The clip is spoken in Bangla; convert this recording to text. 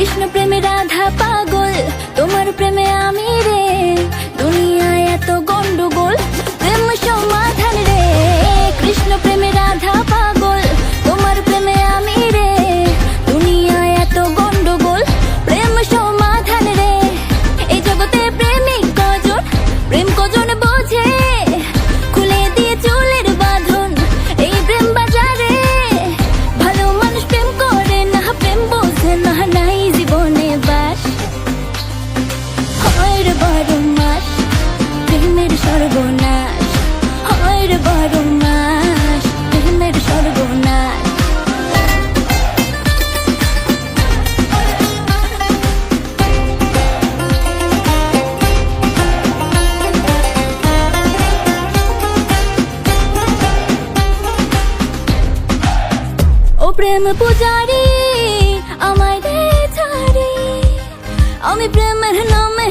কৃষ্ণ প্রেমে রাধা পাগল, তোমার প্রেমে আমি রে। দুনিয়ায় এত গন্ডগোল, প্রেম সমাধান রে। কৃষ্ণ প্রেমে রাধা পাগল, তোমার প্রেমে আমি রে। দুনিয়ায় এত গন্ডগোল, প্রেম সমাধান রে। এই জগতে প্রেমিক কজন, প্রেম কজন বোঝে। খুলে দিয়ে চুলের বাঁধন এই প্রেম বাজারে। ভালো মানুষ প্রেম করে না, প্রেম বোঝে না, নাই জীবনে বাস। হয় রে বড় মাস প্রেমের সর্বনাশ, হয় রে বড় মাস প্রেমের সর্বনাশ। ও প্রেম পূজারি আমায় দে ছাড়ি, আমি প্রেমের নামে